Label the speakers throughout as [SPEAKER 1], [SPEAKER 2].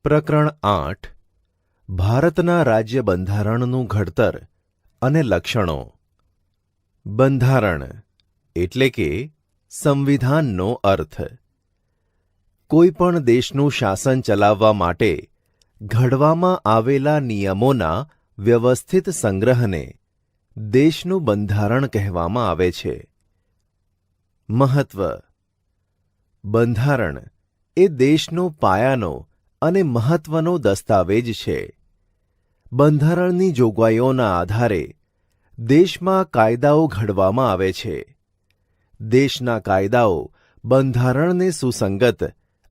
[SPEAKER 1] પ્રકરણ 8 ભારતના રાજ્ય બંધારણનું ઘડતર અને લક્ષણો. બંધારણ એટલે કે સંવિધાનનો અર્થ. કોઈપણ દેશનું શાસન ચલાવવા માટે ઘડવામાં આવેલા નિયમોના વ્યવસ્થિત સંગ્રહને દેશનું બંધારણ કહેવામાં આવે છે. મહત્વ. બંધારણ એ દેશનો પાયાનો અને મહત્વનો દસ્તાવેજ છે. બંધારણની જોગવાઈઓના આધારે દેશમાં કાયદાઓ ઘડવામાં આવે છે. દેશના કાયદાઓ બંધારણને સુસંગત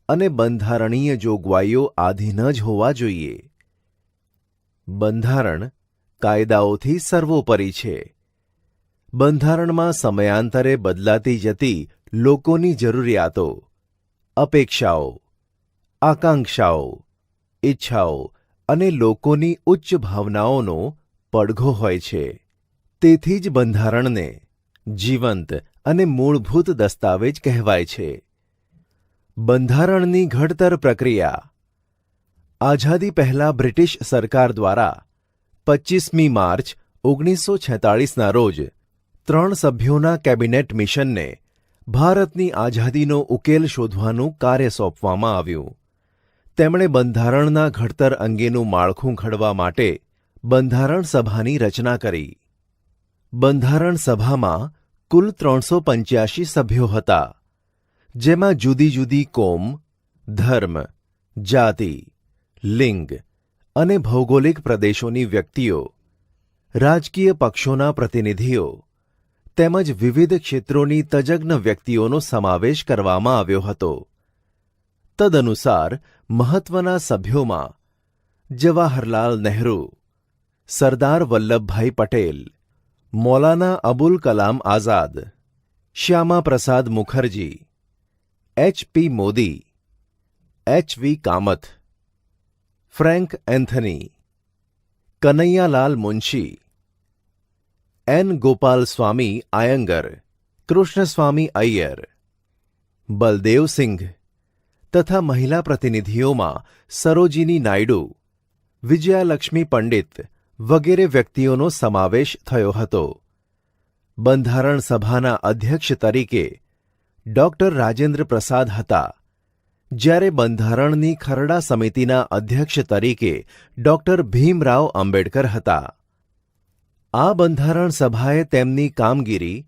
[SPEAKER 1] અને બંધારણીય જોગવાઈઓ આધીન જ હોવા જોઈએ. બંધારણ કાયદાઓથી સર્વોપરી છે. બંધારણમાં સમયાંતરે બદલાતી જતી લોકોની જરૂરિયાતો, અપેક્ષાઓ, આકાંક્ષાઓ, ઈચ્છાઓ અને લોકોની ઉચ્ચ ભાવનાઓનો પડઘો હોય છે. તેથી જ બંધારણને જીવંત અને મૂળભૂત દસ્તાવેજ કહેવાય છે. બંધારણની ઘડતર પ્રક્રિયા. આઝાદી પહેલા બ્રિટિશ સરકાર દ્વારા 25મી માર્ચ 1946ના રોજ 3 સભ્યોના કેબિનેટ મિશનને ભારતની આઝાદીનો ઉકેલ શોધવાનું કાર્ય સોંપવામાં આવ્યું. તેમણે બંધારણના ઘડતર અંગેનું માળખું ઘડવા માટે બંધારણ સભાની રચના કરી. બંધારણ સભામાં કુલ 385 સભ્યો હતા, જેમાં જુદી જુદી કોમ, ધર્મ, જાતિ, લિંગ અને ભૌગોલિક પ્રદેશોની વ્યક્તિઓ, રાજકીય પક્ષોના પ્રતિનિધિઓ તેમજ વિવિધ ક્ષેત્રોની તજજ્ઞ વ્યક્તિઓનો સમાવેશ કરવામાં આવ્યો હતો. તદનુસાર મહત્વના સભ્યોમાં Jawaharlal Nehru, Sardar Vallabhbhai Patel, Maulana Abul Kalam Azad, Shyama Prasad Mukherjee, H.P. Modi, H.V. Kamath, Frank Anthony, Kanaiyalal Munshi, N. Gopal Swami Ayyangar, Krishnaswami Ayyar, Baldev Singh તથા મહિલા પ્રતિનિધિઓમાં સરોજિની નાયડુ, વિજયાલક્ષ્મી પંડિત વગેરે વ્યક્તિઓનો સમાવેશ થયો હતો. બંધારણ સભાના અધ્યક્ષ તરીકે ડોક્ટર રાજેન્દ્ર પ્રસાદ હતા, જ્યારે બંધારણની ખરડા સમિતિના અધ્યક્ષ તરીકે ડોક્ટર ભીમરાવ આંબેડકર હતા. આ બંધારણ સભાએ તેમની કામગીરી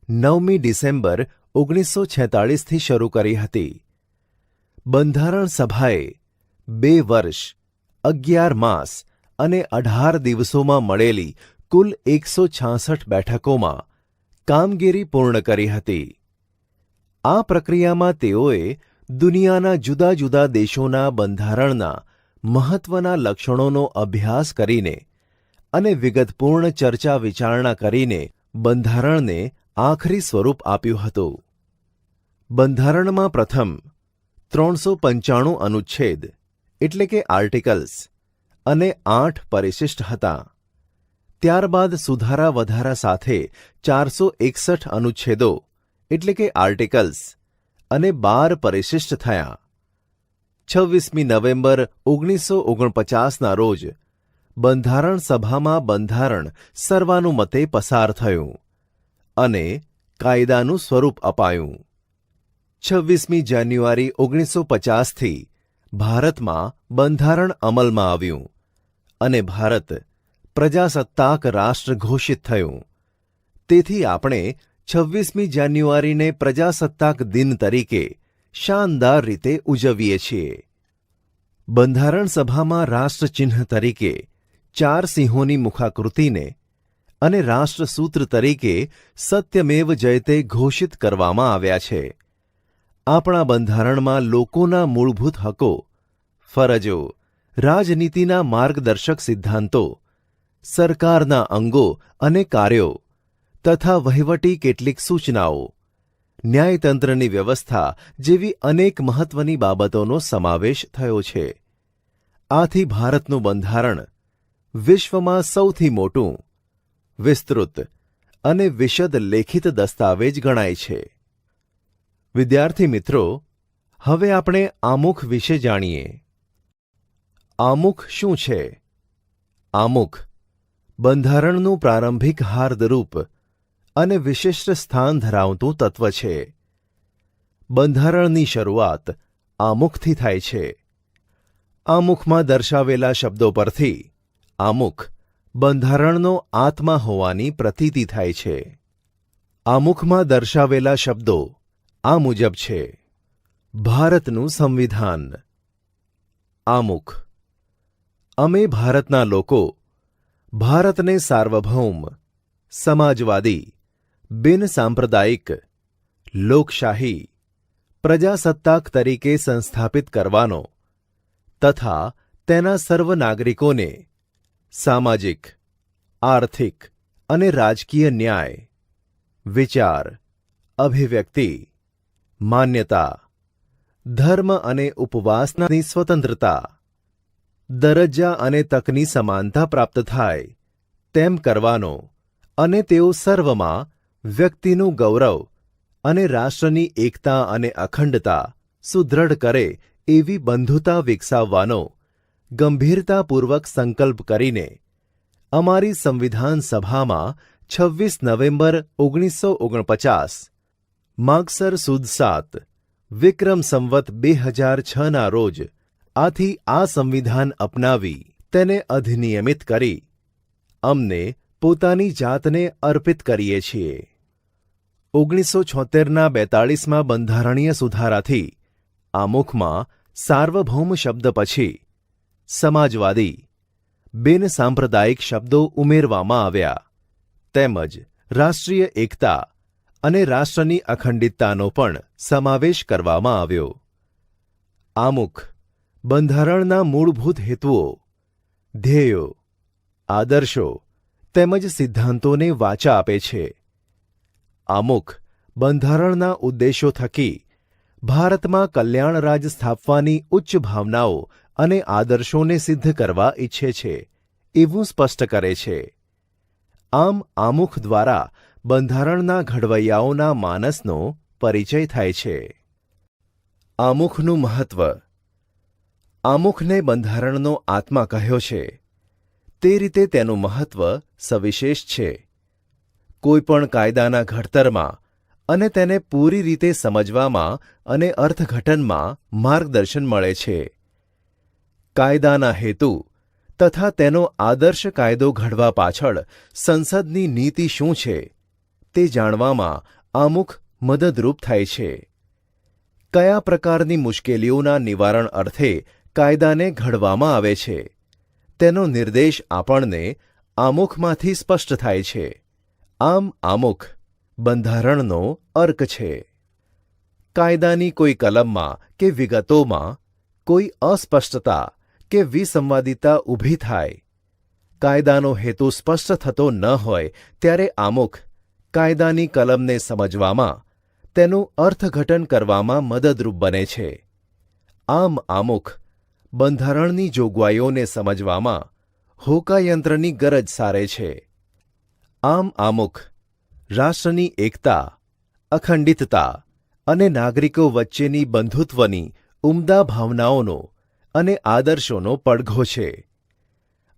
[SPEAKER 1] 9મી ડિસેમ્બર 1946થી શરૂ કરી હતી. બંધારણ સભાએ 2 વર્ષ, 11 માસ અને 18 દિવસોમાં મળેલી કુલ 166 બેઠકોમાં કામગીરી પૂર્ણ કરી હતી. આ પ્રક્રિયામાં તેઓએ દુનિયાના જુદા જુદા દેશોના બંધારણના મહત્વના લક્ષણોનો અભ્યાસ કરીને અને વિગતપૂર્ણ ચર્ચા વિચારણા કરીને બંધારણને આખરી સ્વરૂપ આપ્યું હતું. બંધારણમાં પ્રથમ 395 અનુચ્છેદ એટલે કે આર્ટિકલ્સ અને 8 પરિશિષ્ટ હતા. ત્યારબાદ સુધારા વધારા સાથે 461 અનુચ્છેદો એટલે કે આર્ટિકલ્સ અને 12 પરિશિષ્ટ થયા. 26મી નવેમ્બર 1949ના રોજ બંધારણ સભામાં બંધારણ સર્વાનુમતે પસાર થયું અને કાયદાનું સ્વરૂપ અપાયું. 26મી જાન્યુઆરી 1950થી ભારતમાં બંધારણ અમલમાં આવ્યું અને ભારત પ્રજાસત્તાક રાષ્ટ્ર ઘોષિત થયું. તેથી આપણે 26મી જાન્યુઆરીને પ્રજાસત્તાક દિન તરીકે શાનદાર રીતે ઉજવીએ છીએ. બંધારણ સભામાં રાષ્ટ્રચિહ્ન તરીકે 4 સિંહોની મુખાકૃતિને અને રાષ્ટ્રસૂત્ર તરીકે સત્યમેવ જયતે ઘોષિત કરવામાં આવ્યા છે. આપણા બંધારણમાં લોકોના મૂળભૂત હકો, ફરજો, રાજનીતિના માર્ગદર્શક સિદ્ધાંતો, સરકારના અંગો અને કાર્યો તથા વહીવટી કેટલીક સૂચનાઓ, ન્યાયતંત્રની વ્યવસ્થા જેવી અનેક મહત્વની બાબતોનો સમાવેશ થયો છે. આથી ભારતનું બંધારણ વિશ્વમાં સૌથી મોટું, વિસ્તૃત અને વિશદ લેખિત દસ્તાવેજ ગણાય છે. વિદ્યાર્થી મિત્રો, હવે આપણે આમુખ વિશે જાણીએ. આમુખ શું છે? આમુખ બંધારણનું પ્રારંભિક હાર્દરૂપ અને વિશિષ્ટ સ્થાન ધરાવતું તત્વ છે. બંધારણની શરૂઆત આમુખથી થાય છે. આમુખમાં દર્શાવેલા શબ્દો પરથી આમુખ બંધારણનો આત્મા હોવાની પ્રતીતિ થાય છે. આમુખમાં દર્શાવેલા શબ્દો આ મુજબ છે. ભારતનું સંવિધાન. આમુખ: અમે ભારતના લોકો ભારતને સાર્વભૌમ, સમાજવાદી, બિનસાંપ્રદાયિક, લોકશાહી, પ્રજાસત્તાક તરીકે સંસ્થાપિત કરવાનો તથા તેના સર્વ નાગરિકોને સામાજિક, આર્થિક અને રાજકીય ન્યાય, વિચાર, અભિવ્યક્તિ, માન્યતા, ધર્મ અને ઉપવાસની સ્વતંત્રતા, દરજ્જા અને તકની સમાનતા પ્રાપ્ત થાય તેમ કરવાનો અને તેઓ સર્વમાં વ્યક્તિનું ગૌરવ અને રાષ્ટ્રની એકતા અને અખંડતા સુદૃઢ કરે એવી બંધુતા વિકસાવવાનો ગંભીરતાપૂર્વક સંકલ્પ કરીને અમારી સંવિધાન સભામાં 26 નવેમ્બર 1949 માગસર સુદ 7 વિક્રમ સંવત 2006ના રોજ આથી આ સંવિધાન અપનાવી તેને અધિનિયમિત કરી અમને પોતાની જાતને અર્પિત કરીએ છીએ. 1976ના 42મા બંધારણીય સુધારાથી આમુખમાં સાર્વભૌમ શબ્દ પછી સમાજવાદી, બિનસાંપ્રદાયિક શબ્દો ઉમેરવામાં આવ્યા તેમજ રાષ્ટ્રીય એકતા અને રાષ્ટ્રની અખંડિતતાનો પણ સમાવેશ કરવામાં આવ્યો. આમુખ બંધારણના મૂળભૂત હેતુઓ, ધ્યેયો, આદર્શો તેમજ સિદ્ધાંતોને વાચા આપે છે. આમુખ બંધારણના ઉદ્દેશો થકી ભારતમાં કલ્યાણ રાજ સ્થાપવાની ઉચ્ચ ભાવનાઓ અને આદર્શોને સિદ્ધ કરવા ઈચ્છે છે એવું સ્પષ્ટ કરે છે. આમ આમુખ દ્વારા બંધારણના ઘડવૈયાઓના માનસનો પરિચય થાય છે. આમુખનું મહત્વ. આમુખને બંધારણનો આત્મા કહ્યો છે તે રીતે તેનું મહત્વ સવિશેષ છે. કોઈપણ કાયદાના ઘડતરમાં અને તેને પૂરી રીતે સમજવામાં અને અર્થઘટનમાં માર્ગદર્શન મળે છે. કાયદાના હેતુ તથા તેનો આદર્શ કાયદો ઘડવા પાછળ સંસદની નીતિ શું છે તે જાણવામાં આમુખ મદદરૂપ થાય છે. કયા પ્રકારની મુશ્કેલીઓના નિવારણ અર્થે કાયદાને ઘડવામાં આવે છે તેનો નિર્દેશ આપણને આમુખમાંથી સ્પષ્ટ થાય છે. આમ આમુખ બંધારણનો અર્ક છે. કાયદાની કોઈ કલમમાં કે વિગતોમાં કોઈ અસ્પષ્ટતા કે વિસંવાદિતા ઊભી થાય, કાયદાનો હેતુ સ્પષ્ટ થતો ન હોય ત્યારે આમુખ કાયદાની કલમને સમજવામાં, તેનું અર્થઘટન કરવામાં મદદરૂપ બને છે. આમ આમુખ બંધારણની જોગવાઈઓને સમજવામાં હોકાયંત્રની ગરજ સારે છે. આમ આમુખ રાષ્ટ્રની એકતા, અખંડિતતા અને નાગરિકો વચ્ચેની બંધુત્વની ઉમદા ભાવનાઓનો અને આદર્શોનો પડઘો છે.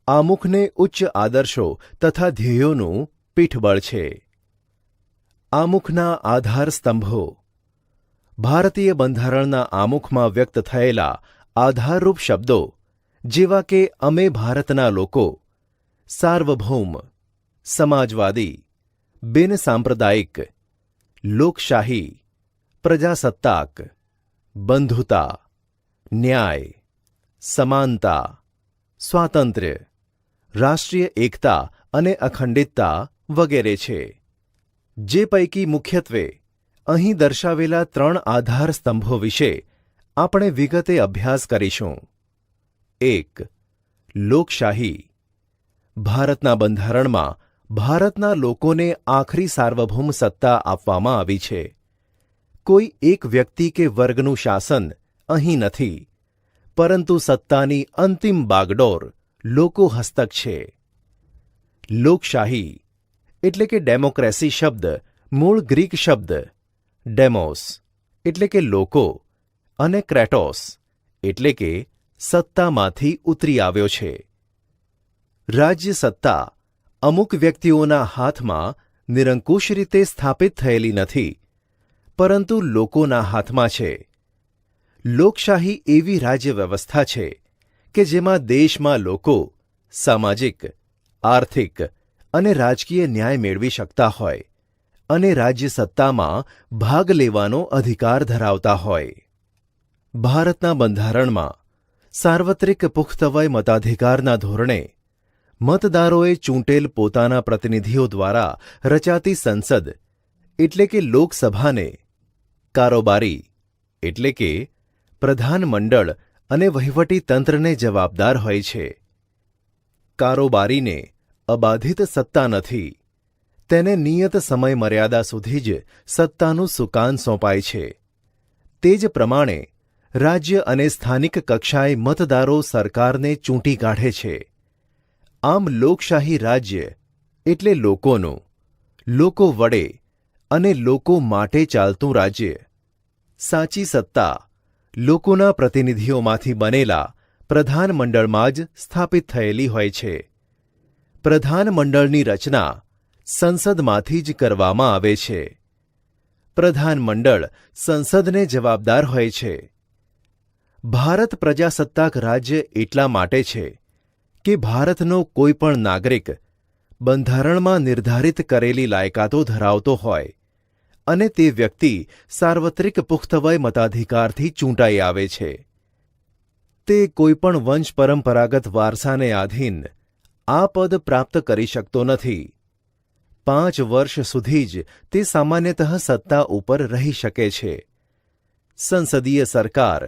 [SPEAKER 1] આમુખને ઉચ્ચ આદર્શો તથા ધ્યેયોનું પીઠબળ છે. આમુખના આધાર સ્તંભો. ભારતીય બંધારણના આમુખમાં વ્યક્ત થયેલા આધારરૂપ શબ્દો જેવા કે અમે ભારતના લોકો, સાર્વભૌમ, સમાજવાદી, બિનસાંપ્રદાયિક, લોકશાહી, પ્રજાસત્તાક, બંધુતા, ન્યાય, સમાનતા, સ્વાતંત્ર્ય, રાષ્ટ્રીય એકતા અને અખંડિતતા વગેરે છે. જે પૈકી મુખ્યત્વે અહીં દર્શાવેલા 3 આધાર સ્તંભો વિશે આપણે વિગતે અભ્યાસ કરીશું. 1. લોકશાહી. ભારતના બંધારણમાં ભારતના લોકોને આખરી સાર્વભૌમ સત્તા આપવામાં આવી છે. કોઈ એક વ્યક્તિ કે વર્ગનું શાસન અહીં નથી, પરંતુ સત્તાની અંતિમ બાગડોર લોકો હસ્તક છે. લોકશાહી એટલે કે ડેમોક્રેસી શબ્દ મૂળ ગ્રીક શબ્દ ડેમોસ એટલે કે લોકો અને ક્રેટોસ એટલે કે સત્તામાંથી ઉતરી આવ્યો છે. રાજ્ય સત્તા અમુક વ્યક્તિઓના હાથમાં નિરંકુશ રીતે સ્થાપિત થયેલી નથી, પરંતુ લોકોના હાથમાં છે. લોકશાહી એવી રાજ્ય વ્યવસ્થા છે કે જેમાં દેશમાં લોકો સામાજિક, આર્થિક અને રાજકીય ન્યાય મેળવી શકતા હોય અને રાજ્ય સત્તામાં ભાગ લેવાનો અધિકાર ધરાવતા હોય. ભારતના બંધારણમાં સાર્વત્રિક પુખ્તવય મતાધિકારના ધોરણે મતદારોએ ચૂંટેલ પોતાના પ્રતિનિધિઓ દ્વારા રચાતી સંસદ એટલે કે લોકસભાને કારોબારી એટલે કે પ્રધાનમંડળ અને વહીવટી તંત્રને જવાબદાર હોય છે. કારોબારીને અબાધિત સત્તા નથી. તેને નિયત સમય મર્યાદા સુધી જ સત્તાનું સુકાન સોંપાય છે. તે જ પ્રમાણે રાજ્ય અને સ્થાનિક કક્ષાએ મતદારો સરકારને ચૂંટી કાઢે છે. આમ લોકશાહી રાજ્ય એટલે લોકોનું, લોકો વડે અને લોકો માટે ચાલતું રાજ્ય. સાચી સત્તા લોકોના પ્રતિનિધિઓમાંથી બનેલા પ્રધાનમંડળમાં જ સ્થાપિત થયેલી હોય છે. પ્રધાનમંડળની રચના સંસદમાંથી જ કરવામાં આવે છે. પ્રધાનમંડળ સંસદને જવાબદાર હોય છે. ભારત પ્રજાસત્તાક રાજ્ય એટલા માટે છે કે ભારતનો કોઈ પણ નાગરિક બંધારણમાં નિર્ધારિત કરેલી લાયકાતો ધરાવતો હોય અને તે વ્યક્તિ સાર્વત્રિક પુખ્તવય મતાધિકારથી ચૂંટાઈ આવે છે. તે કોઈપણ વંશ પરંપરાગત વારસાને આધીન આ પદ પ્રાપ્ત કરી શકતો નથી. 5 વર્ષ સુધી જ તે સામાન્યતઃ સત્તા ઉપર રહી શકે છે. સંસદીય સરકાર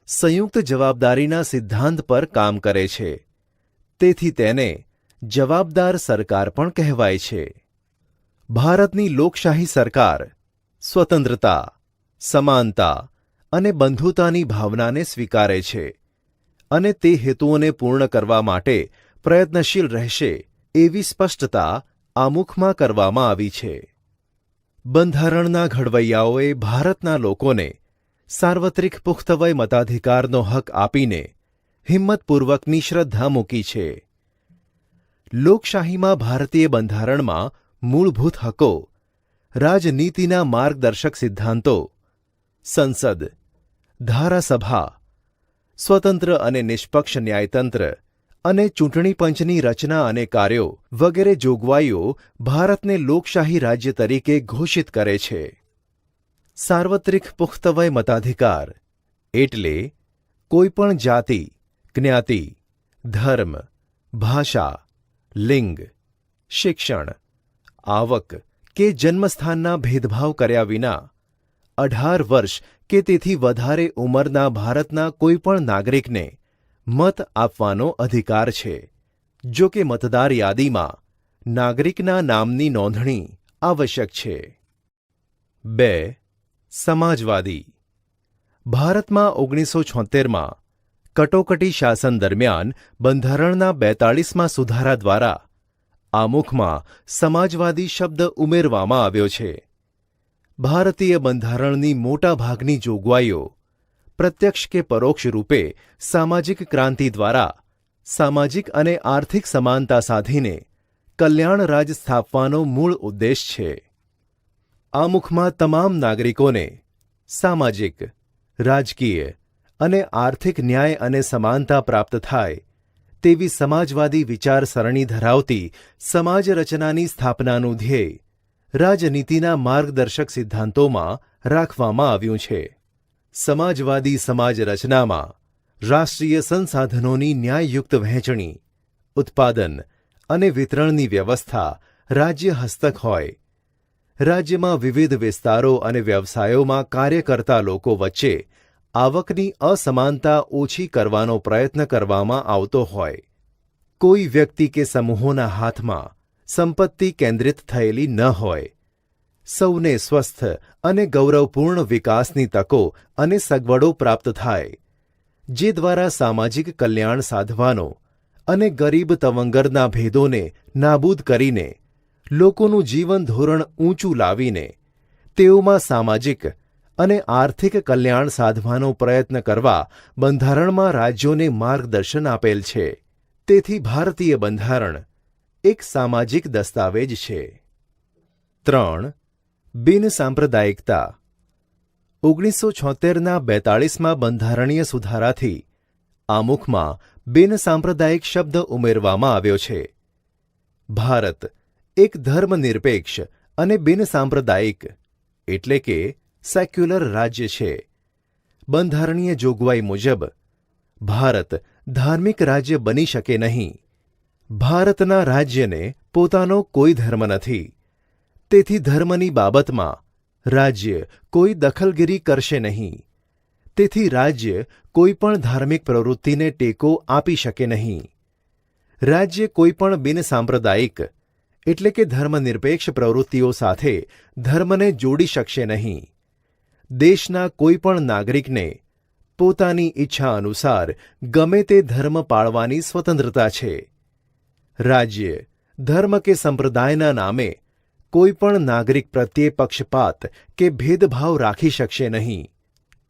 [SPEAKER 1] સંયુક્ત જવાબદારીના સિદ્ધાંત પર કામ કરે છે. તેથી તેને જવાબદાર સરકાર પણ કહેવાય છે. ભારતની લોકશાહી સરકાર સ્વતંત્રતા, સમાનતા અને બંધુતાની ભાવનાને સ્વીકારે છે અને તે હેતુઓને પૂર્ણ કરવા માટે પ્રયત્નશીલ રહેશે એવી સ્પષ્ટતા આમુખમાં કરવામાં આવી છે. બંધારણના ઘડવૈયાઓએ ભારતના લોકોને સાર્વત્રિક પુખ્તવય મતાધિકારનો હક આપીને હિંમતપૂર્વકની શ્રદ્ધા મૂકી છે. લોકશાહીમાં ભારતીય બંધારણમાં મૂળભૂત હકો, રાજનીતિના માર્ગદર્શક સિદ્ધાંતો, સંસદ, ધારાસભા, સ્વતંત્ર અને નિષ્પક્ષ ન્યાયતંત્ર અને ચૂંટણી પંચની રચના અને કાર્યો વગેરે જોગવાઈઓ ભારતને લોકશાહી રાજ્ય તરીકે ઘોષિત કરે છે. સાર્વત્રિક પુખ્તવય મતાધિકાર એટલે કોઈપણ જાતિ, જ્ઞાતિ, ધર્મ, ભાષા, લિંગ, શિક્ષણ, આવક કે જન્મસ્થાનના ભેદભાવ કર્યા વિના 18 વર્ષ કે તેથી વધારે ઉંમરના ભારતના કોઈપણ નાગરિકને મત આપવાનો અધિકાર છે. જો કે મતદાર યાદીમાં નાગરિકના નામની નોંધણી આવશ્યક છે. 2. સમાજવાદી. ભારતમાં 1976માં કટોકટી શાસન દરમિયાન બંધારણના 42મા સુધારા દ્વારા આમુખમાં સમાજવાદી શબ્દ ઉમેરવામાં આવ્યો છે. ભારતીય બંધારણની મોટાભાગની જોગવાઈઓ પ્રત્યક્ષ કે પરોક્ષ રૂપે સામાજિક ક્રાંતિ દ્વારા સામાજિક અને આર્થિક સમાનતા સાધીને કલ્યાણ રાજ સ્થાપવાનો મૂળ ઉદ્દેશ છે. આમુખમાં તમામ નાગરિકોને સામાજિક, રાજકીય અને આર્થિક ન્યાય અને સમાનતા પ્રાપ્ત થાય તેવી સમાજવાદી વિચારસરણી ધરાવતી સમાજ રચનાની સ્થાપનાનું ધ્યેય રાજનીતિના માર્ગદર્શક સિદ્ધાંતોમાં રાખવામાં આવ્યું છે. સમાજવાદી સમાજ રચનામાં રાષ્ટ્રીય સંસાધનોની ન્યાયયુક્ત વહેંચણી, ઉત્પાદન અને વિતરણની વ્યવસ્થા રાજ્ય હસ્તક હોય. રાજ્યમાં વિવિધ વિસ્તારો અને વ્યવસાયોમાં કાર્ય કરતા લોકો વચ્ચે આવકની અસમાનતા ઓછી કરવાનો પ્રયત્ન કરવામાં આવતો હોય. કોઈ વ્યક્તિ કે સમૂહોના હાથમાં સંપત્તિ કેન્દ્રિત થયેલી ન હોય. સૌને સ્વસ્થ અને ગૌરવપૂર્ણ વિકાસની તકો અને સગવડો પ્રાપ્ત થાય, જે દ્વારા સામાજિક કલ્યાણ સાધવાનો અને ગરીબ તવંગરના ભેદોને નાબૂદ કરીને લોકોનું જીવન ધોરણ ઊંચું લાવીને તેઓમાં સામાજિક અને આર્થિક કલ્યાણ સાધવાનો પ્રયત્ન કરવા બંધારણમાં રાજ્યોને માર્ગદર્શન આપેલ છે. તેથી ભારતીય બંધારણ એક સામાજિક દસ્તાવેજ છે. 3. બિનસાંપ્રદાયિકતા. 1976ના 42મા બંધારણીય સુધારાથી આમુખમાં બિનસાંપ્રદાયિક શબ્દ ઉમેરવામાં આવ્યો છે. ભારત એક ધર્મનિરપેક્ષ અને બિનસાંપ્રદાયિક એટલે કે સેક્યુલર રાજ્ય છે. બંધારણીય જોગવાઈ મુજબ ભારત ધાર્મિક રાજ્ય બની શકે નહીં. ભારતના રાજ્યને પોતાનો કોઈ ધર્મ નથી. તેથી ધર્મની બાબતમાં રાજ્ય કોઈ દખલગીરી કરશે નહીં. તેથી રાજ્ય કોઈ પણ ધાર્મિક પ્રવૃત્તિને ટેકો આપી શકે નહીં. રાજ્ય કોઈ પણ બિનસાંપ્રદાયિક એટલે કે ધર્મનિરપેક્ષ પ્રવૃત્તિઓ સાથે ધર્મને જોડી શકશે નહીં. દેશના કોઈ પણ નાગરિકને પોતાની ઈચ્છા અનુસાર ગમે તે ધર્મ પાળવાની સ્વતંત્રતા છે. રાજ્ય ધર્મ કે સંપ્રદાયના નામે કોઈ પણ નાગરિક પ્રત્યે પક્ષપાત કે ભેદભાવ રાખી શકશે નહીં.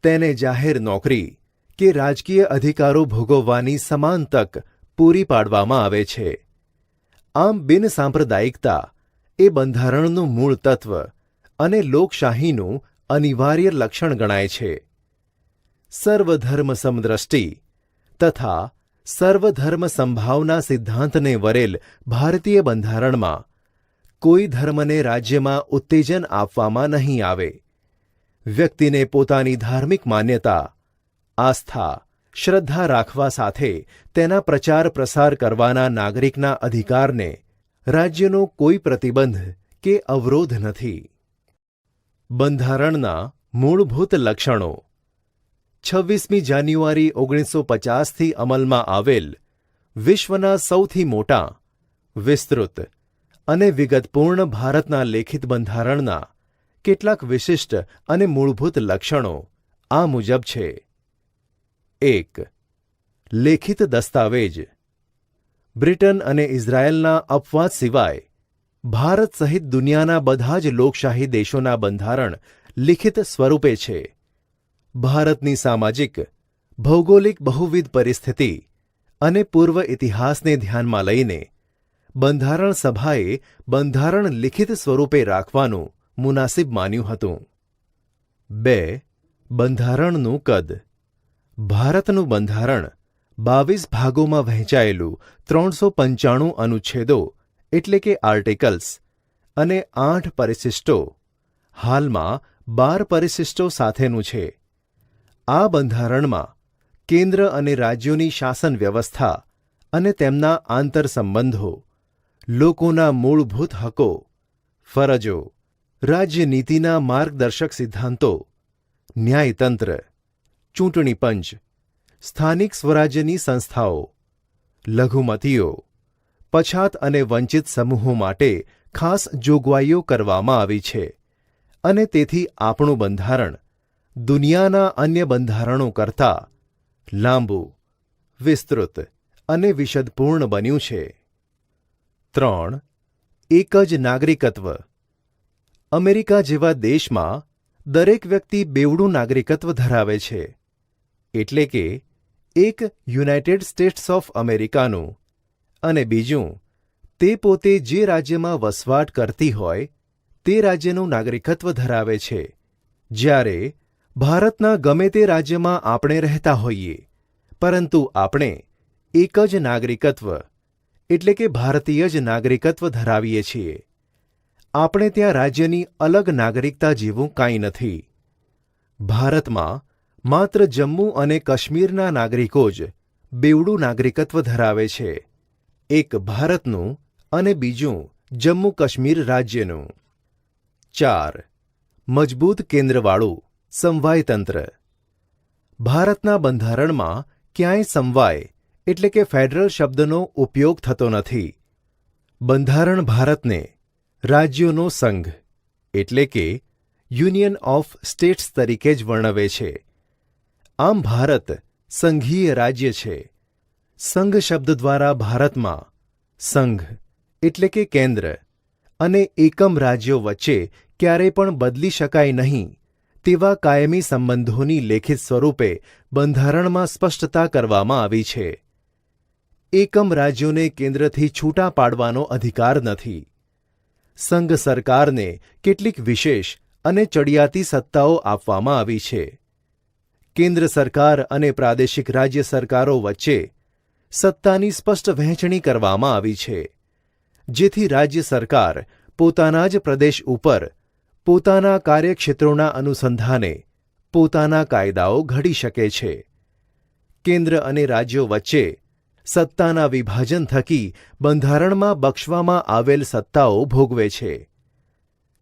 [SPEAKER 1] તેને જાહેર નોકરી કે રાજકીય અધિકારો ભોગવવાની સમાન તક પૂરી પાડવામાં આવે છે. આમ બિનસાંપ્રદાયિકતા એ બંધારણનું મૂળ તત્વ અને લોકશાહીનું અનિવાર્ય લક્ષણ ગણાય છે. સર્વધર્મ સમદ્રષ્ટિ તથા સર્વધર્મ સંભાવના સિદ્ધાંતને વરેલ ભારતીય બંધારણમાં કોઈ ધર્મને રાજ્યમાં ઉત્તેજન આપવામાં નહીં આવે. વ્યક્તિને પોતાની ધાર્મિક માન્યતા, આસ્થા, શ્રદ્ધા રાખવા સાથે તેના પ્રચાર પ્રસાર કરવાના નાગરિકના અધિકારને રાજ્યનો કોઈ પ્રતિબંધ કે અવરોધ નથી. બંધારણના મૂળભૂત લક્ષણો. 26મી જાન્યુઆરી 1950થી અમલમાં આવેલ વિશ્વના સૌથી મોટા, વિસ્તૃત અને વિગતપૂર્ણ ભારતના લેખિત બંધારણના કેટલાક વિશિષ્ટ અને મૂળભૂત લક્ષણો આ મુજબ છે. 1. લેખિત દસ્તાવેજ. બ્રિટન અને ઇઝરાયેલના અપવાદ સિવાય ભારત સહિત દુનિયાના બધા જ લોકશાહી દેશોના બંધારણ લિખિત સ્વરૂપે છે. ભારતની સામાજિક, ભૌગોલિક બહુવિધ પરિસ્થિતિ અને પૂર્વ ઇતિહાસને ધ્યાનમાં લઈને બંધારણ સભાએ બંધારણ લિખિત સ્વરૂપે રાખવાનું મુનાસિબ માન્યું હતું. 2. બંધારણનું કદ. ભારતનું બંધારણ 22 ભાગોમાં વહેંચાયેલું 395 અનુચ્છેદો એટલે કે આર્ટિકલ્સ અને 8 પરિશિષ્ટો, હાલમાં 12 પરિશિષ્ટો સાથેનું છે. આ બંધારણમાં કેન્દ્ર અને રાજ્યોની શાસન વ્યવસ્થા અને તેમના આંતરસંબંધો, લોકોના મૂળભૂત હકો, ફરજો, રાજ્યનીતિના માર્ગદર્શક સિદ્ધાંતો, ન્યાયતંત્ર, ચૂંટણી પંચ, સ્થાનિક સ્વરાજ્યની સંસ્થાઓ, લઘુમતીઓ, પછાત અને વંચિત સમૂહો માટે ખાસ જોગવાઈઓ કરવામાં આવી છે અને તેથી આપણું બંધારણ દુનિયાના અન્ય બંધારણો કરતાં લાંબુ, વિસ્તૃત અને વિશદપૂર્ણ બન્યું છે. 3. એક જ નાગરિકત્વ. અમેરિકા જેવા દેશમાં દરેક વ્યક્તિ બેવડું નાગરિકત્વ ધરાવે છે. એટલે કે એક યુનાઇટેડ સ્ટેટ્સ ઓફ અમેરિકાનું અને બીજું તે પોતે જે રાજ્યમાં વસવાટ કરતી હોય તે રાજ્યનું નાગરિકત્વ ધરાવે છે. જ્યારે ભારતના ગમે તે રાજ્યમાં આપણે રહેતા હોઈએ, પરંતુ આપણે એક જ નાગરિકત્વ એટલે કે ભારતીય જ નાગરિકત્વ ધરાવીએ છીએ. આપણે ત્યાં રાજ્યની અલગ નાગરિકતા જેવું કાંઈ નથી. ભારતમાં માત્ર જમ્મુ અને કાશ્મીરના નાગરિકો જ બેવડું નાગરિકત્વ ધરાવે છે. એક ભારતનું અને બીજું જમ્મુ કાશ્મીર રાજ્યનું. 4. મજબૂત કેન્દ્રવાળું સમવાયતંત્ર. ભારતના બંધારણમાં ક્યાંય સમવાય એટલે કે ફેડરલ શબ્દનો ઉપયોગ થતો નથી. બંધારણ ભારતને રાજ્યોનો સંઘ એટલે કે યુનિયન ઓફ સ્ટેટ્સ તરીકે જ વર્ણવે છે. આમ ભારત સંઘીય રાજ્ય છે. સંઘ શબ્દ દ્વારા ભારતમાં સંઘ એટલે કે કેન્દ્ર અને એકમ રાજ્યો વચ્ચે ક્યારેય પણ બદલી શકાય નહીં તેવા કાયમી સંબંધોની લેખિત સ્વરૂપે બંધારણમાં સ્પષ્ટતા કરવામાં આવી છે. એકમ રાજ્યોને કેન્દ્રથી છૂટા પાડવાનો અધિકાર નથી. સંઘ સરકારને કેટલીક વિશેષ અને ચડિયાતી સત્તાઓ આપવામાં આવી છે. કેન્દ્ર સરકાર અને પ્રાદેશિક રાજ્ય સરકારો વચ્ચે સત્તાની સ્પષ્ટ વહેંચણી કરવામાં આવી છે, જેથી રાજ્ય સરકાર પોતાના જ પ્રદેશ ઉપર પોતાના કાર્યક્ષેત્રોના અનુસંધાને પોતાના કાયદાઓ ઘડી શકે છે. કેન્દ્ર અને રાજ્યો વચ્ચે સત્તાના વિભાજન થકી બંધારણમાં બક્ષવામાં આવેલ સત્તાઓ ભોગવે છે.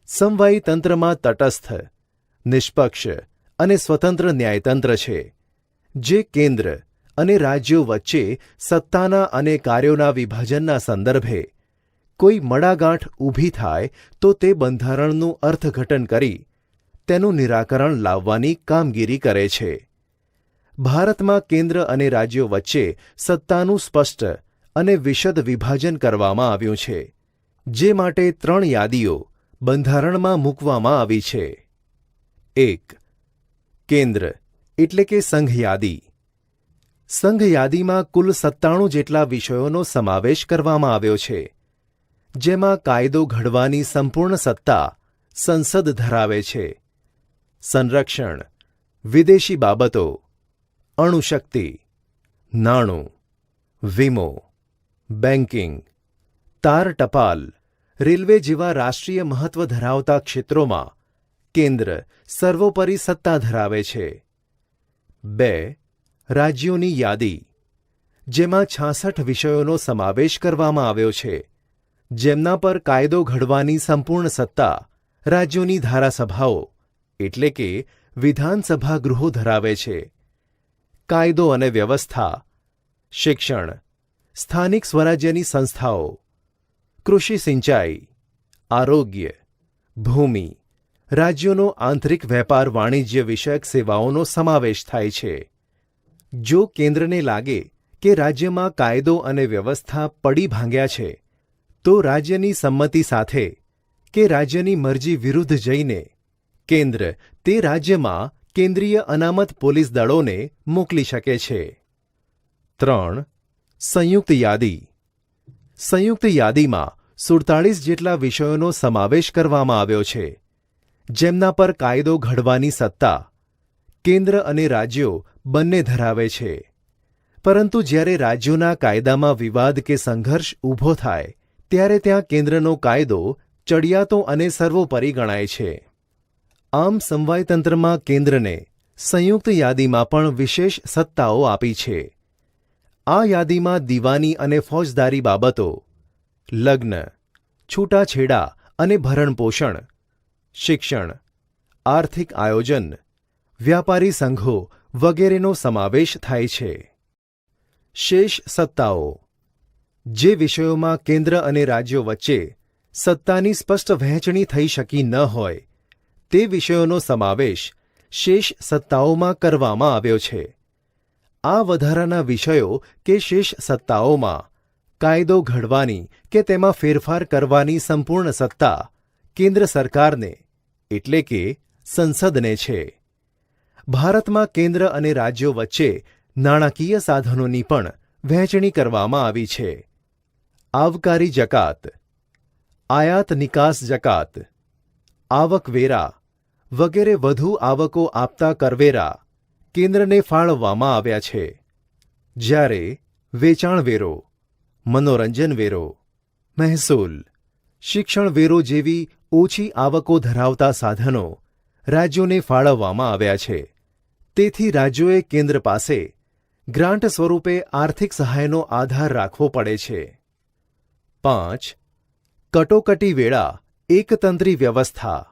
[SPEAKER 1] સમવાયી તંત્રમાં તટસ્થ, નિષ્પક્ષ અને સ્વતંત્ર ન્યાયતંત્ર છે, જે કેન્દ્ર અને રાજ્યો વચ્ચે સત્તાના અને કાર્યોના વિભાજનના સંદર્ભે કોઈ મડાગાંઠ ઊભી થાય તો તે બંધારણનું અર્થઘટન કરી તેનું નિરાકરણ લાવવાની કામગીરી કરે છે. ભારતમાં કેન્દ્ર અને રાજ્યો વચ્ચે સત્તાનું સ્પષ્ટ અને વિશદ વિભાજન કરવામાં આવ્યું છે, જે માટે 3 યાદીઓ બંધારણમાં મૂકવામાં આવી છે. 1. કેન્દ્ર એટલે કે સંઘ યાદી. સંઘ યાદીમાં કુલ 97 જેટલા વિષયોનો સમાવેશ કરવામાં આવ્યો છે, જેમાં કાયદો ઘડવાની સંપૂર્ણ સત્તા સંસદ ધરાવે છે. સંરક્ષણ, વિદેશી બાબતો, અણુશક્તિ, નાણું, વીમો, બેન્કિંગ, તાર ટપાલ, રેલવે જેવા રાષ્ટ્રીય મહત્વ ધરાવતા ક્ષેત્રોમાં કેન્દ્ર સર્વોપરી સત્તા ધરાવે છે. 2. રાજ્યોની યાદી, જેમાં 66 વિષયોનો સમાવેશ કરવામાં આવ્યો છે, જેમના પર કાયદો ઘડવાની સંપૂર્ણ સત્તા રાજ્યોની ધારાસભાઓ એટલે કે વિધાનસભા ગૃહો ધરાવે છે. કાયદો અને વ્યવસ્થા, શિક્ષણ, સ્થાનિક સ્વરાજ્યની સંસ્થાઓ, કૃષિ સિંચાઈ, આરોગ્ય, ભૂમિ, રાજ્યોનો આંતરિક વેપાર વાણિજ્ય વિષયક સેવાઓનો સમાવેશ થાય છે. જો કેન્દ્રને લાગે કે રાજ્યમાં કાયદો અને વ્યવસ્થા પડી ભાંગ્યા છે, તો રાજ્યની સંમતિ સાથે કે રાજ્યની મરજી વિરુદ્ધ જઈને કેન્દ્ર તે રાજ્યમાં કેન્દ્રીય અનામત પોલીસ દળોને મોકલી શકે છે. 3. સંયુક્ત યાદી. સંયુક્ત યાદીમાં 47 જેટલા વિષયોનો સમાવેશ કરવામાં આવ્યો છે, જેમના પર કાયદો ઘડવાની સત્તા કેન્દ્ર અને રાજ્યો બંને ધરાવે છે. પરંતુ જ્યારે રાજ્યોના કાયદામાં વિવાદ કે સંઘર્ષ ઊભો થાય ત્યારે ત્યાં કેન્દ્રનો કાયદો ચડિયાતો અને સર્વોપરી ગણાય છે. આમ સમવાયતંત્રમાં કેન્દ્રને સંયુક્ત યાદીમાં પણ વિશેષ સત્તાઓ આપી છે. આ યાદીમાં દીવાની અને ફોજદારી બાબતો, લગ્ન, છૂટાછેડા અને ભરણપોષણ, શિક્ષણ, આર્થિક આયોજન, વ્યાપારી સંઘો વગેરેનો સમાવેશ થાય છે. શેષ સત્તાઓ. જે વિષયોમાં કેન્દ્ર અને રાજ્યો વચ્ચે સત્તાની સ્પષ્ટ વહેંચણી થઈ શકી ન હોય તે વિષયોનો સમાવેશ શેષ સત્તાઓમાં કરવામાં આવ્યો છે. આ વધારાના વિષયો કે શેષ સત્તાઓમાં કાયદો ઘડવાની કે તેમાં ફેરફાર કરવાની સંપૂર્ણ સત્તા કેન્દ્ર સરકારને એટલે કે સંસદને છે. ભારતમાં કેન્દ્ર અને રાજ્યો વચ્ચે નાણાકીય સાધનોની પણ વહેંચણી કરવામાં આવી છે. આવકારી જકાત, આયાત નિકાસ જકાત, આવકવેરા વગેરે વધુ આવકો આપતા કરવેરા કેન્દ્રને ફાળવવામાં આવ્યા છે. જ્યારે વેચાણ વેરો, મનોરંજન વેરો, મહેસૂલ, શિક્ષણ વેરો જેવી ઓછી આવકો ધરાવતા સાધનો રાજ્યોને ફાળવવામાં આવ્યા છે. તેથી રાજ્યોએ કેન્દ્ર પાસે ગ્રાન્ટ સ્વરૂપે આર્થિક સહાયનો આધાર રાખવો પડે છે. 5. કટોકટી વેળા એકતંત્રી વ્યવસ્થા.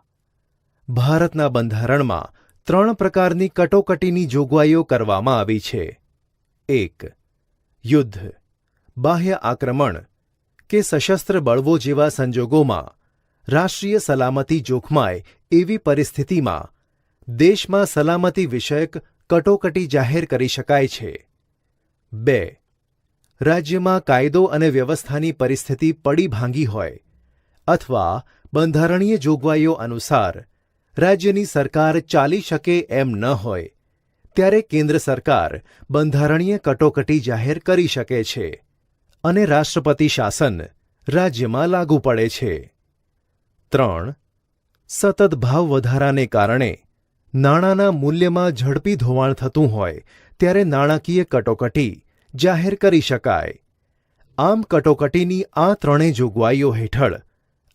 [SPEAKER 1] ભારતના બંધારણમાં 3 પ્રકારની કટોકટીની જોગવાઈઓ કરવામાં આવી છે. 1. યુદ્ધ, બાહ્ય આક્રમણ કે સશસ્ત્ર બળવો જેવા સંજોગોમાં રાષ્ટ્રીય સલામતી જોખમાય એવી પરિસ્થિતિમાં દેશમાં સલામતી વિષયક કટોકટી જાહેર કરી શકાય છે. 2. રાજ્યમાં કાયદો અને વ્યવસ્થાની પરિસ્થિતિ પડી ભાંગી હોય અથવા બંધારણીય જોગવાઈઓ અનુસાર રાજ્યની સરકાર ચાલી શકે એમ ન હોય ત્યારે કેન્દ્ર સરકાર બંધારણીય કટોકટી જાહેર કરી શકે છે અને રાષ્ટ્રપતિ શાસન રાજ્યમાં લાગુ પડે છે. 3. સતત ભાવ વધારાને કારણે નાણાંના મૂલ્યમાં ઝડપી ધોવાણ થતું હોય ત્યારે નાણાકીય કટોકટી જાહેર કરી શકાય. આમ કટોકટીની આ ત્રણેય જોગવાઈઓ હેઠળ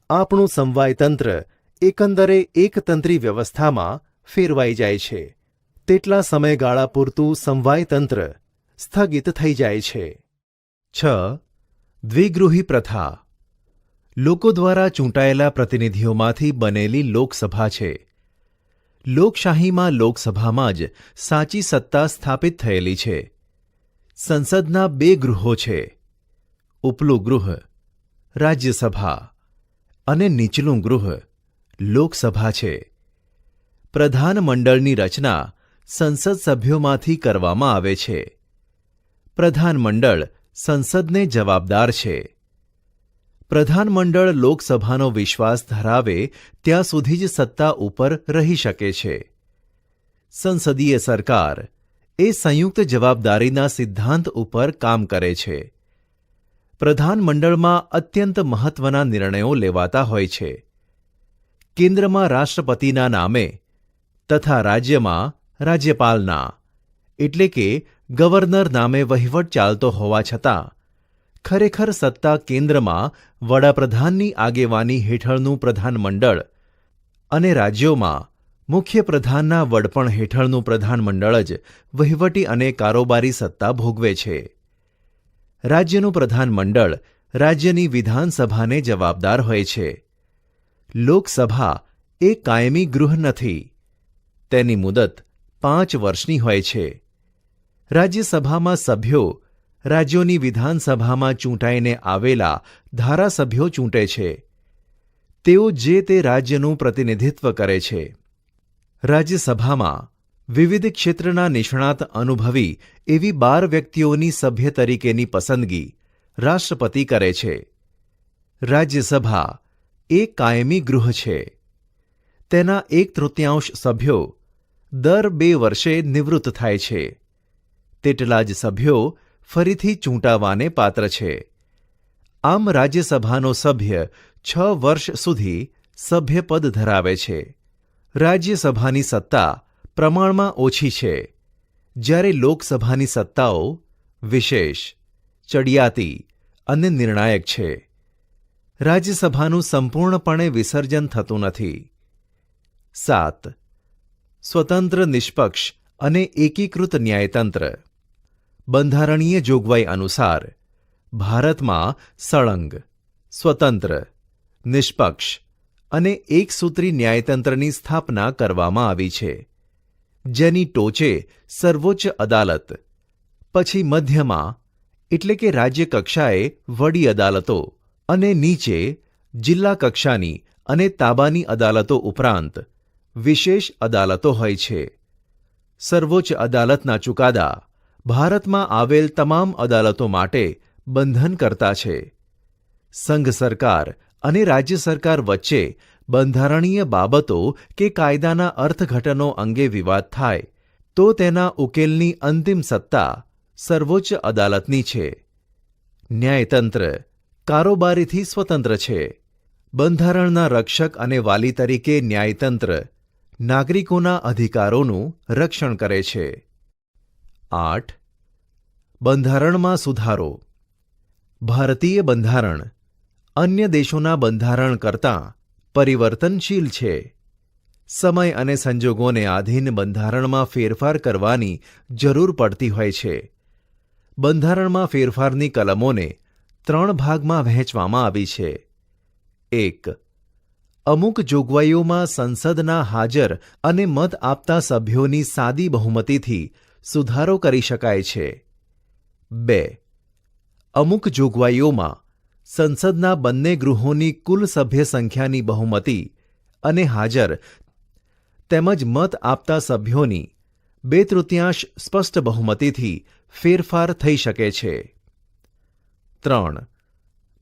[SPEAKER 1] આપણું સમવાયતંત્ર એકંદરે એકતંત્રી વ્યવસ્થામાં ફેરવાઈ જાય છે. તેટલા સમયગાળા પૂરતું સમવાયતંત્ર સ્થગિત થઈ જાય છે. 6. દ્વિગૃહી પ્રથા લોકો દ્વારા ચૂંટાયેલા પ્રતિનિધિઓમાંથી બનેલી લોકસભા છે. લોકશાહીમાં લોકસભામાં જ સાચી સત્તા સ્થાપિત થયેલી છે. સંસદના 2 ગૃહો છે. ઉપલું ગૃહ રાજ્યસભા અને નીચલું ગૃહ લોકસભા છે. પ્રધાનમંડળની રચના સંસદ સભ્યોમાંથી કરવામાં આવે છે. પ્રધાનમંડળ સંસદને જવાબદાર છે. પ્રધાનમંડળ લોકસભાનો વિશ્વાસ ધરાવે ત્યાં સુધી જ સત્તા ઉપર રહી શકે છે. સંસદીય સરકાર એ સંયુક્ત જવાબદારીના સિદ્ધાંત ઉપર કામ કરે છે. પ્રધાનમંડળમાં અત્યંત મહત્વના નિર્ણયો લેવાતા હોય છે. કેન્દ્રમાં રાષ્ટ્રપતિના નામે તથા રાજ્યમાં રાજ્યપાલના એટલે કે ગવર્નર નામે વહીવટ ચાલતો હોવા છતાં ખરેખર સત્તા કેન્દ્રમાં વડાપ્રધાનની આગેવાની હેઠળનું પ્રધાનમંડળ અને રાજ્યોમાં મુખ્યપ્રધાનના વડપણ હેઠળનું પ્રધાનમંડળ જ વહીવટી અને કારોબારી સત્તા ભોગવે છે. રાજ્યનું પ્રધાનમંડળ રાજ્યની વિધાનસભાને જવાબદાર હોય છે. લોકસભા એ કાયમી ગૃહ નથી. તેની મુદત 5 વર્ષની હોય છે. રાજ્યસભામાં સભ્યો રાજ્યોની વિધાનસભામાં ચૂંટાઈને આવેલા ધારાસભ્યો ચૂંટે છે. તેઓ જે તે રાજ્યનું પ્રતિનિધિત્વ કરે છે. રાજ્યસભામાં વિવિધ ક્ષેત્રના નિષ્ણાત અનુભવી એવી 12 વ્યક્તિઓની સભ્ય તરીકેની પસંદગી રાષ્ટ્રપતિ કરે છે. રાજ્યસભા એ કાયમી ગૃહ છે. તેના 1/3 સભ્યો દર 2 વર્ષે નિવૃત્ત થાય છે. તેટલા જ સભ્યો ફરીથી ચૂંટાવાને પાત્ર છે. આમ રાજ્યસભાનો સભ્ય 6 વર્ષ સુધી સભ્યપદ ધરાવે છે. રાજ્યસભાની સત્તા પ્રમાણમાં ઓછી છે, જ્યારે લોકસભાની સત્તાઓ વિશેષ, ચડિયાતી અને નિર્ણાયક છે. રાજ્યસભાનું સંપૂર્ણપણે વિસર્જન થતું નથી. 7. સ્વતંત્ર, નિષ્પક્ષ અને એકીકૃત ન્યાયતંત્ર બંધારણીય જોગવાઈ અનુસાર ભારતમાં સળંગ, સ્વતંત્ર, નિષ્પક્ષ અને એકસૂત્રી ન્યાયતંત્રની સ્થાપના કરવામાં આવી છે, જેની ટોચે સર્વોચ્ચ અદાલત, પછી મધ્યમાં એટલે કે રાજ્ય કક્ષાએ વડી અદાલતો અને નીચે જિલ્લા કક્ષાની અને તાબાની અદાલતો ઉપરાંત વિશેષ અદાલતો હોય છે. સર્વોચ્ચ અદાલતના ચુકાદા ભારતમાં આવેલ તમામ અદાલતો માટે બંધનકર્તા છે. સંઘ સરકાર અને રાજ્ય સરકાર વચ્ચે બંધારણીય બાબતો કે કાયદાના અર્થઘટનો અંગે વિવાદ થાય તો તેના ઉકેલની અંતિમ સત્તા સર્વોચ્ચ અદાલતની છે. ન્યાયતંત્ર કારોબારીથી સ્વતંત્ર છે. બંધારણના રક્ષક અને વાલી તરીકે ન્યાયતંત્ર નાગરિકોના અધિકારોનું રક્ષણ કરે છે. 8. બંધારણમાં સુધારો ભારતીય બંધારણ અન્ય દેશોના બંધારણ કરતાં પરિવર્તનશીલ છે. સમય અને સંજોગોને આધીન બંધારણમાં ફેરફાર કરવાની જરૂર પડતી હોય છે. બંધારણમાં ફેરફારની કલમોને 3 ભાગમાં વહેંચવામાં આવી છે. 1. અમુક જોગવાઈઓમાં સંસદના હાજર અને મત આપતા સભ્યોની સાદી બહુમતીથી સુધારો કરી શકાય છે. 2. અમુક જોગવાઈઓમાં સંસદના બંને ગૃહોની કુલ સભ્ય સંખ્યાની બહુમતી અને હાજર તેમજ મત આપતા સભ્યોની 2/3 સ્પષ્ટ બહુમતીથી ફેરફાર થઈ શકે છે. 3.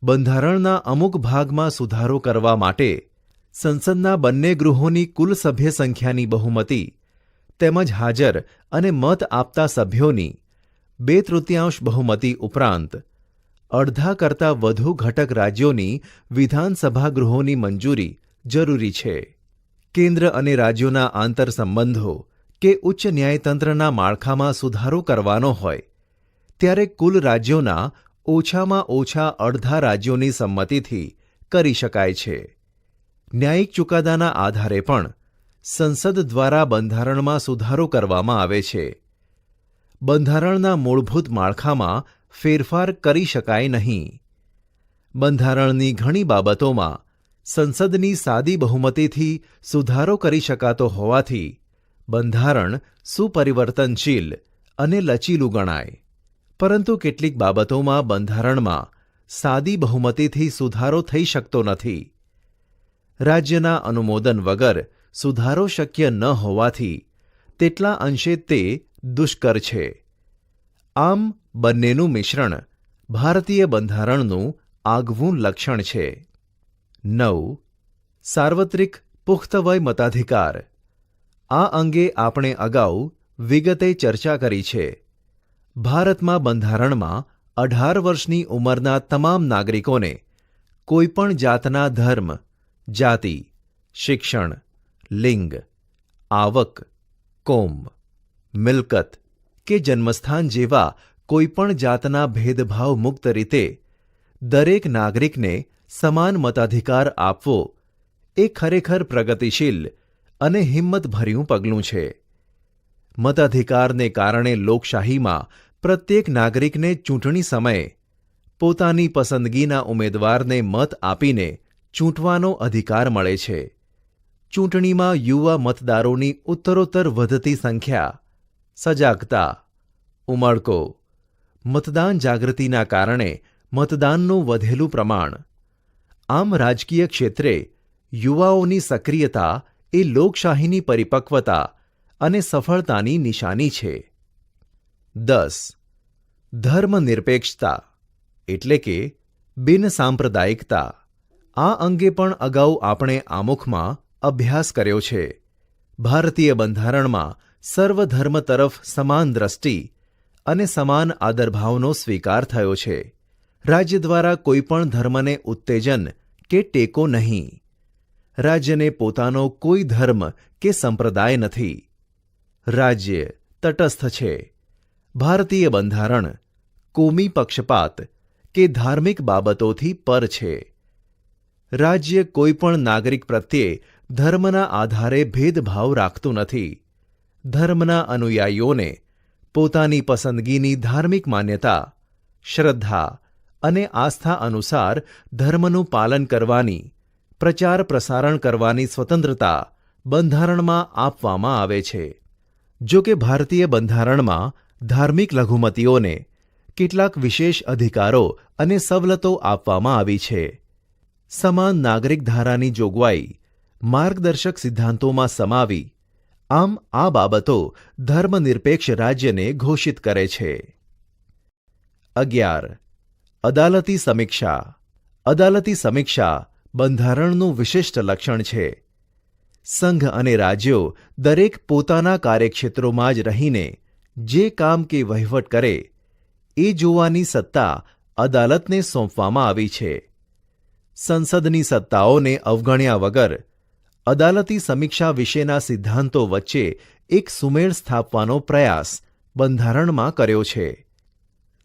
[SPEAKER 1] બંધારણના અમુક ભાગમાં સુધારો કરવા માટે સંસદના બંને ગૃહોની કુલ સભ્ય સંખ્યાની બહુમતી તેમજ હાજર અને મત આપતા સભ્યોની 2/3 બહુમતી ઉપરાંત અડધા કરતાં વધુ ઘટક રાજ્યોની વિધાનસભા ગૃહોની મંજૂરી જરૂરી છે. કેન્દ્ર અને રાજ્યોના આંતરસંબંધો કે ઉચ્ચ ન્યાયતંત્રના માળખામાં સુધારો કરવાનો હોય ત્યારે કુલ રાજ્યોના ઓછામાં ઓછા અડધા રાજ્યોની સંમતિથી કરી શકાય છે. ન્યાયિક ચુકાદાના આધારે પણ સંસદ દ્વારા બંધારણમાં સુધારો કરવામાં આવે છે. બંધારણના મૂળભૂત માળખામાં ફેરફાર કરી શકાય નહીં. બંધારણની ઘણી બાબતોમાં સંસદની સાદી બહુમતીથી સુધારો કરી શકાતો હોવાથી બંધારણ સુપરિવર્તનશીલ અને લચીલું ગણાય. પરંતુ કેટલીક બાબતોમાં બંધારણમાં સાદી બહુમતીથી સુધારો થઈ શકતો નથી. રાજ્યના અનુમોદન વગર સુધારો શક્ય ન હોવાથી તેટલા અંશે તે દુષ્કર છે. આમ બંનેનું મિશ્રણ ભારતીય બંધારણનું આગવું લક્ષણ છે. 9. સાર્વત્રિક પુખ્તવય મતાધિકાર. આ અંગે આપણે અગાઉ વિગતે ચર્ચા કરી છે. ભારતમાં બંધારણમાં 18 વર્ષની ઉંમરના તમામ નાગરિકોને કોઈપણ જાતના ધર્મ, જાતિ, શિક્ષણ, લિંગ, આવક, કોમ, મિલકત કે જન્મસ્થાન જેવા કોઈપણ જાતના ભેદભાવ મુક્ત રીતે દરેક નાગરિકને સમાન મતાધિકાર આપવો એ ખરેખર પ્રગતિશીલ અને હિંમતભર્યું પગલું છે. મતાધિકારને કારણે લોકશાહીમાં પ્રત્યેક નાગરિકને ચૂંટણી સમયે પોતાની પસંદગીના ઉમેદવારને મત આપીને ચૂંટવાનો અધિકાર મળે છે. ચૂંટણીમાં યુવા મતદારોની ઉત્તરોત્તર વધતી સંખ્યા, સજાગતા, ઉમળકો, મતદાન જાગૃતિના કારણે મતદાનનું વધેલું પ્રમાણ. આમ રાજકીય ક્ષેત્રે યુવાઓની સક્રિયતા એ લોકશાહીની પરિપક્વતા અને સફળતાની નિશાની છે. 10. ધર્મનિરપેક્ષતા એટલે કે બિનસાંપ્રદાયિકતા. આ અંગે પણ અગાઉ આપણે આમુખમાં અભ્યાસ કર્યો છે. ભારતીય બંધારણમાં સર્વધર્મ તરફ સમાન દ્રષ્ટિ અને સમાન આદરભાવનો સ્વીકાર થયો છે. રાજ્ય દ્વારા કોઈપણ ધર્મને ઉત્તેજન કે ટેકો નહીં. રાજ્યને પોતાનો કોઈ ધર્મ કે સંપ્રદાય નથી. રાજ્ય તટસ્થ છે. ભારતીય બંધારણ કોમી પક્ષપાત કે ધાર્મિક બાબતોથી પર છે. રાજ્ય કોઈપણ નાગરિક પ્રત્યે ધર્મના આધારે ભેદભાવ રાખતું નથી. ધર્મના અનુયાયીઓને પોતાની પસંદગીની ધાર્મિક માન્યતા, શ્રદ્ધા અને આસ્થા અનુસાર ધર્મનું પાલન કરવાની, પ્રચાર પ્રસારણ કરવાની સ્વતંત્રતા બંધારણમાં આપવામાં આવે છે. જો કે ભારતીય બંધારણમાં ધાર્મિક લઘુમતીઓને કેટલાક વિશેષ અધિકારો અને સવલતો આપવામાં આવી છે. સમાન નાગરિક ધારાની જોગવાઈ માર્ગદર્શક સિદ્ધાંતોમાં સમાવી, આમ આ બાબતો ધર્મનિરપેક્ષ રાજ્યને ઘોષિત કરે છે. 11. અદાલતી સમીક્ષા. અદાલતી સમીક્ષા બંધારણનું વિશિષ્ટ લક્ષણ છે. સંઘ અને રાજ્યો દરેક પોતાના કાર્યક્ષેત્રોમાં જ રહીને જે કામ કે વહીવટ કરે એ જોવાની સત્તા અદાલતને સોંપવામાં આવી છે. સંસદની સત્તાઓને અવગણ્યા વગર અદાલતી સમીક્ષા વિશેના સિદ્ધાંતો વચ્ચે એક સુમેળ સ્થાપવાનો પ્રયાસ બંધારણમાં કર્યો છે.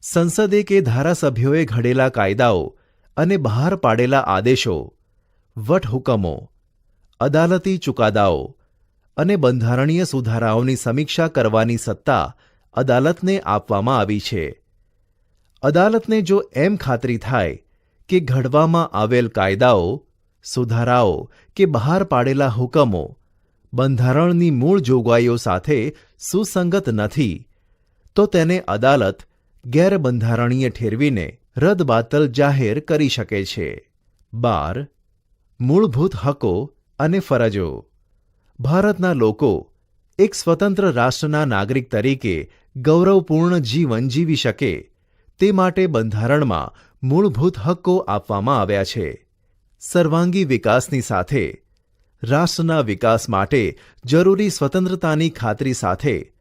[SPEAKER 1] સંસદે કે ધારાસભ્યોએ ઘડેલા કાયદાઓ અને બહાર પાડેલા આદેશો, વટહુકમો, અદાલતી ચુકાદાઓ અને બંધારણીય સુધારાઓની સમીક્ષા કરવાની સત્તા અદાલતને આપવામાં આવી છે. અદાલતને જો એમ ખાતરી થાય કે ઘડવામાં આવેલ કાયદાઓ, સુધારાઓ કે બહાર પાડેલા હુકમો બંધારણની મૂળ જોગવાઈઓ સાથે સુસંગત નથી, તો તેને અદાલત ગેરબંધારણીય ઠેરવીને રદબાતલ જાહેર કરી શકે છે. 12. મૂળભૂત હકો અને ફરજો. ભારતના લોકો એક સ્વતંત્ર રાષ્ટ્રના નાગરિક તરીકે ગૌરવપૂર્ણ જીવન જીવી શકે તે માટે બંધારણમાં મૂળભૂત હક્કો આપવામાં આવ્યા છે. સર્વાંગી વિકાસની સાથે રાષ્ટ્રના વિકાસ માટે જરૂરી સ્વતંત્રતાની ખાતરી સાથે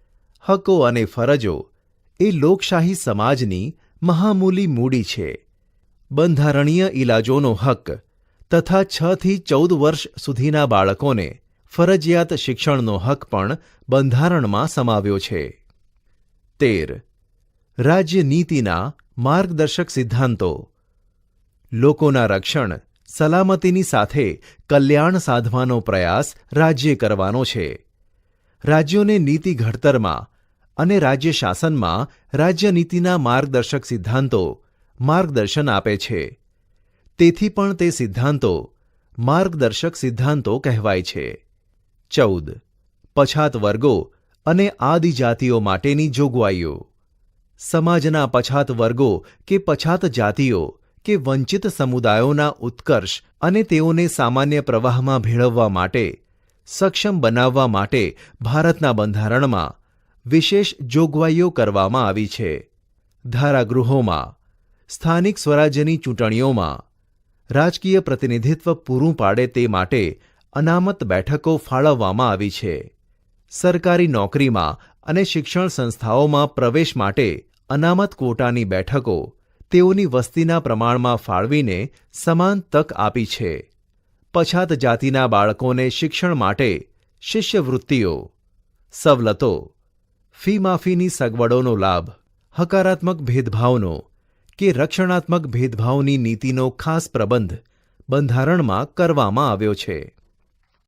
[SPEAKER 1] હકો અને ફરજો એ લોકશાહી સમાજની મહામૂલી મૂડી છે. બંધારણીય ઇલાજોનો હક તથા 6 થી 14 વર્ષ સુધીના બાળકોને ફરજિયાત શિક્ષણનો હક પણ બંધારણમાં સમાવ્યો છે. 13. રાજ્યનીતિના માર્ગદર્શક સિદ્ધાંતો. લોકોના રક્ષણ, સલામતીની સાથે કલ્યાણ સાધવાનો પ્રયાસ રાજ્યે કરવાનો છે. રાજ્યોને નીતિ ઘડતરમાં અને રાજ્ય શાસનમાં રાજ્યનીતિના માર્ગદર્શક સિદ્ધાંતો માર્ગદર્શન આપે છે. તેથી પણ તે સિદ્ધાંતો માર્ગદર્શક સિદ્ધાંતો કહેવાય છે. 14. પછાત વર્ગો અને આદિજાતિઓ માટેની જોગવાઈઓ. સમાજના પછાત વર્ગો કે પછાત જાતિઓ કે વંચિત સમુદાયોના ઉત્કર્ષ અને તેઓને સામાન્ય પ્રવાહમાં ભેળવવા માટે સક્ષમ બનાવવા માટે ભારતના બંધારણમાં વિશેષ જોગવાઈઓ કરવામાં આવી છે. ધારાગૃહોમાં, સ્થાનિક સ્વરાજ્યની ચૂંટણીઓમાં રાજકીય પ્રતિનિધિત્વ પૂરું પાડે તે માટે અનામત બેઠકો ફાળવવામાં આવી છે. સરકારી નોકરીમાં અને શિક્ષણ સંસ્થાઓમાં પ્રવેશ માટે અનામત ક્વોટાની બેઠકો તેઓની વસ્તીના પ્રમાણમાં ફાળવીને સમાન તક આપી છે. પછાત જાતિના બાળકોને શિક્ષણ માટે શિષ્યવૃત્તિઓ, સવલતો, ફી માફીની સગવડોનો લાભ, હકારાત્મક ભેદભાવનો કે રક્ષણાત્મક ભેદભાવની નીતિનો ખાસ પ્રબંધ બંધારણમાં કરવામાં આવ્યો છે.